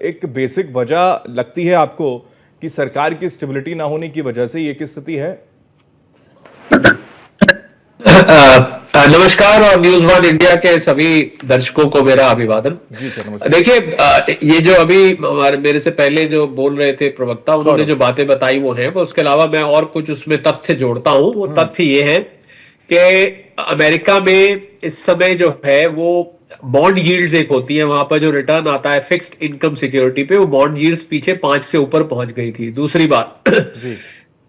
एक बेसिक वजह लगती है आपको कि सरकार की स्टेबिलिटी ना होने की वजह से ये की स्थिति है? नमस्कार और न्यूज वन इंडिया के सभी दर्शकों को मेरा अभिवादन। जी सर, नमस्कार। देखिए, ये जो अभी मेरे से पहले जो बोल रहे थे प्रवक्ता, उन्होंने जो बातें बताई वो है, उसके अलावा मैं और कुछ उसमें तथ्य जोड़ता हूं। वो तथ्य ये है कि अमेरिका में इस समय जो है वो बॉन्ड यील्ड्स एक होती है, वहां पर जो रिटर्न आता है फिक्स्ड इनकम सिक्योरिटी पे, वो बॉन्ड यील्ड्स पीछे 5 से ऊपर पहुंच गई थी। दूसरी बात जी,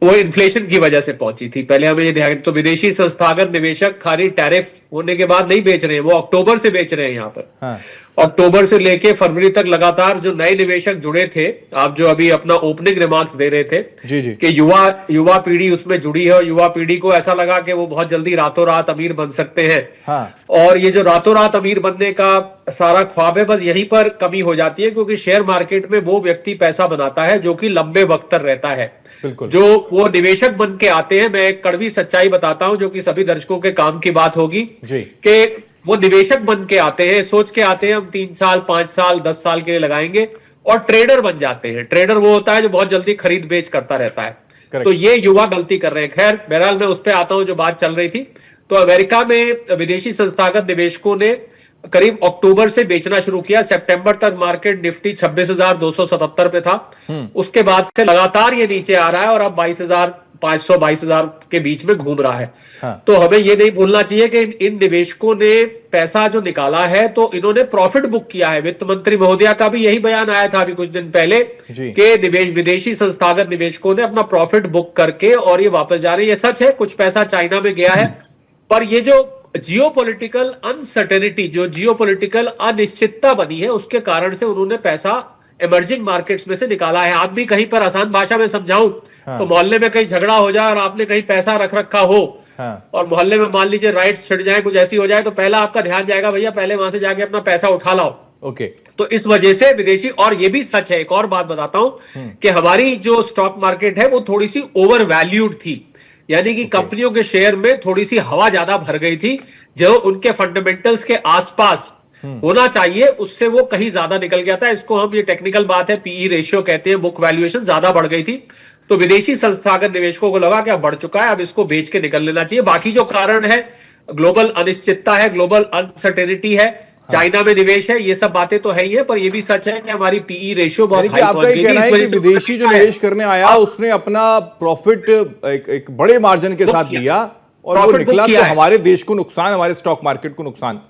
वो इन्फ्लेशन की वजह से पहुंची थी। पहले हमें ये ध्यान, तो विदेशी संस्थागत निवेशक खाली टैरिफ होने के बाद नहीं बेच रहे हैं, वो अक्टूबर से बेच रहे हैं यहाँ पर। हाँ। अक्टूबर से लेके फरवरी तक लगातार जो नए निवेशक जुड़े थे, आप जो अभी अपना ओपनिंग रिमार्क्स दे रहे थे जी जी, कि युवा पीढ़ी उसमें जुड़ी है, और युवा पीढ़ी को ऐसा लगा कि वो बहुत जल्दी रातों रात अमीर बन सकते हैं। हाँ। और ये जो रातों रात अमीर बनने का सारा ख्वाब है, बस यहीं पर कमी हो जाती है, क्योंकि शेयर मार्केट में वो व्यक्ति पैसा बनाता है जो कि लंबे वक्त तक रहता है। बिल्कुल। जो वो निवेशक बन के आते हैं, मैं एक कड़वी सच्चाई बताता हूं जो कि सभी दर्शकों के काम की बात होगी, कि वो निवेशक बन के आते हैं, सोच के आते हैं हम 3 साल 5 साल 10 साल के लिए लगाएंगे, और ट्रेडर बन जाते हैं। ट्रेडर वो होता है जो बहुत जल्दी खरीद बेच करता रहता है। तो ये युवा गलती कर रहे हैं। खैर, बहरहाल मैं उस पर आता हूं जो बात चल रही थी। तो अमेरिका में विदेशी संस्थागत निवेशकों ने करीब अक्टूबर से बेचना शुरू किया। सितंबर तक मार्केट निफ्टी 26,277 पे था। उसके बाद से लगातार ये नीचे आ रहा है और अब 22,500 22,000 के बीच में घूम रहा है। हाँ। तो हमें ये नहीं भूलना चाहिए कि इन निवेशकों ने पैसा जो निकाला है तो इन्होंने प्रॉफिट बुक किया है। वित्त मंत्री महोदया का भी यही बयान आया था अभी कुछ दिन पहले कि विदेशी संस्थागत निवेशकों ने अपना प्रॉफिट बुक करके और ये वापस जा रहे हैं। ये सच है, कुछ पैसा चाइना में गया है, पर ये जो जियोपॉलिटिकल अनसर्टेनिटी, जो जियोपॉलिटिकल अनिश्चितता बनी है, उसके कारण से उन्होंने पैसा इमर्जिंग मार्केट्स में से निकाला है। आप भी कहीं पर आसान भाषा में समझाऊं तो मोहल्ले में कहीं झगड़ा हो जाए और आपने कहीं पैसा रख रखा हो, और मोहल्ले में मान लीजिए राइट्स छिड़ जाए, कुछ ऐसी हो जाए, तो पहला आपका ध्यान जाएगा भैया पहले वहां से जाके अपना पैसा उठा लाओ। ओके। तो इस वजह से विदेशी, और ये भी सच है, एक और बात बताता हूं कि हमारी जो स्टॉक मार्केट है वो थोड़ी सी ओवर वैल्यूड थी, यानी कि कंपनियों के शेयर में थोड़ी सी हवा ज्यादा भर गई थी। जो उनके फंडामेंटल्स के आसपास होना चाहिए उससे वो कहीं ज्यादा निकल गया था। इसको हम, ये टेक्निकल बात है, पीई रेशियो कहते हैं, बुक वैल्यूएशन ज्यादा बढ़ गई थी। तो विदेशी संस्थागत निवेशकों को लगा कि अब बढ़ चुका है, अब इसको बेच के निकल लेना चाहिए। बाकी जो कारण है, ग्लोबल अनिश्चितता है, ग्लोबल अनसर्टेनिटी है, चाइना में निवेश है, ये सब बातें तो है ही है, पर ये भी सच है कि हमारी पीई रेशियो बहुत हाई पहुंच गई है। विदेशी जो निवेश करने आया उसने अपना प्रॉफिट एक बड़े मार्जिन के साथ लिया और वो निकला तो हमारे देश को नुकसान, हमारे स्टॉक मार्केट को नुकसान।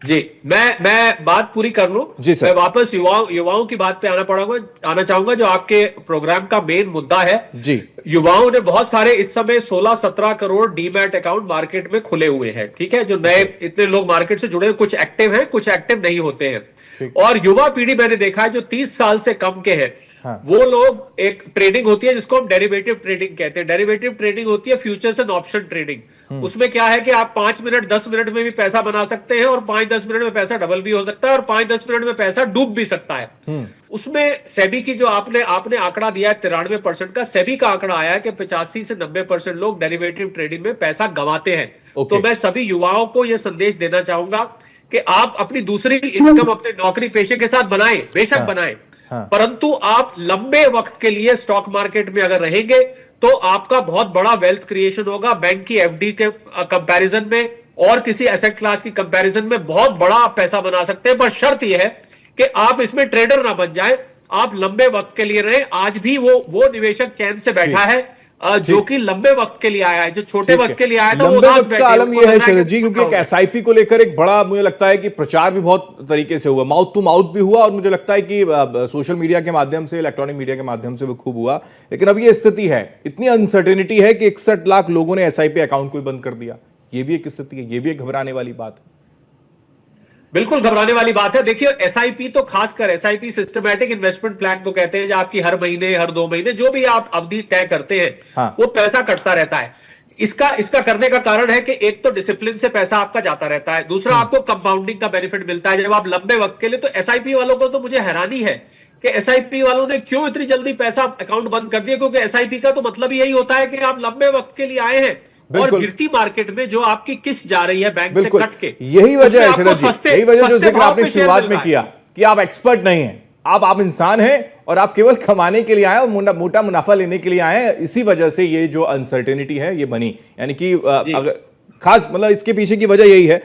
जी, मैं बात पूरी कर लूं। मैं वापस युवाओं की बात पे आना चाहूंगा जो आपके प्रोग्राम का मेन मुद्दा है। जी, युवाओं ने बहुत सारे, इस समय 16-17 करोड़ डीमैट अकाउंट मार्केट में खुले हुए हैं। ठीक है, जो नए इतने लोग मार्केट से जुड़े हैं, कुछ एक्टिव हैं, कुछ एक्टिव नहीं होते हैं। और युवा पीढ़ी मैंने देखा है जो 30 साल से कम के हैं, वो लोग, एक ट्रेडिंग होती है जिसको हम डेरिवेटिव ट्रेडिंग कहते हैं। डेरिवेटिव ट्रेडिंग होती है फ्यूचर्स एंड ऑप्शन ट्रेडिंग। उसमें क्या है कि आप 5 मिनट 10 मिनट में भी पैसा बना सकते हैं, और 5-10 मिनट में पैसा डबल भी हो सकता है, और 5-10 मिनट में पैसा डूब भी सकता है। उसमें सेबी की जो आपने आंकड़ा दिया है 93% का, सेबी का आंकड़ा आया है कि 85 से 90% लोग डेरिवेटिव ट्रेडिंग में पैसा गंवाते हैं। तो मैं सभी युवाओं को यह संदेश देना चाहूंगा कि आप अपनी दूसरी इनकम अपने नौकरी पेशे के साथ बनाएं, बेशक बनाएं, परंतु आप लंबे वक्त के लिए स्टॉक मार्केट में अगर रहेंगे तो आपका बहुत बड़ा वेल्थ क्रिएशन होगा। बैंक की एफडी के कंपैरिजन में और किसी एसेट क्लास की कंपैरिजन में बहुत बड़ा आप पैसा बना सकते हैं, पर शर्त यह है कि आप इसमें ट्रेडर ना बन जाएं, आप लंबे वक्त के लिए रहें। आज भी वो निवेशक चैन से बैठा है जो कि लंबे वक्त के लिए आया है, जो छोटे वक्त के लिए आया था वो उदास बैठे। आलम ये है शरद जी, क्योंकि एक एसआईपी को लेकर एक बड़ा, मुझे लगता है कि प्रचार भी बहुत तरीके से हुआ, माउथ टू माउथ भी हुआ, और मुझे लगता है कि सोशल मीडिया के माध्यम से, इलेक्ट्रॉनिक मीडिया के माध्यम से वो खूब हुआ। लेकिन अब ये स्थिति है, इतनी अनसर्टेनिटी है कि 61 लाख लोगों ने एसआईपी अकाउंट को बंद कर दिया। ये भी एक स्थिति है, ये भी एक घबराने वाली बात है। बिल्कुल घबराने वाली बात है। देखिए, एसआईपी तो खासकर एसआईपी सिस्टमैटिक इन्वेस्टमेंट प्लान को कहते हैं, जो आपकी हर महीने, हर 2 महीने, जो भी आप अवधि तय करते हैं, वो पैसा कटता रहता है। इसका करने का कारण है कि एक तो डिसिप्लिन से पैसा आपका जाता रहता है, दूसरा आपको कंपाउंडिंग का बेनिफिट मिलता है जब आप लंबे वक्त के लिए। तो एसआईपी वालों को तो मुझे हैरानी है कि एसआईपी वालों ने क्यों इतनी जल्दी पैसा अकाउंट बंद कर दिया, क्योंकि एसआईपी का तो मतलब यही होता है कि आप लंबे वक्त के लिए आए हैं, और गिरती मार्केट में जो आपकी किस्त जा रही है बैंक से कट के, यही वजह है शरद जी, यही वजह जो जिक्र आपने शुरुआत में किया कि आप एक्सपर्ट नहीं हैं, आप इंसान हैं और आप केवल कमाने के लिए आए और मोटा मुनाफा लेने के लिए आए हैं। इसी वजह से ये जो अनसर्टेनिटी है ये बनी, यानी कि अगर खास मतलब इसके पीछे की वजह यही है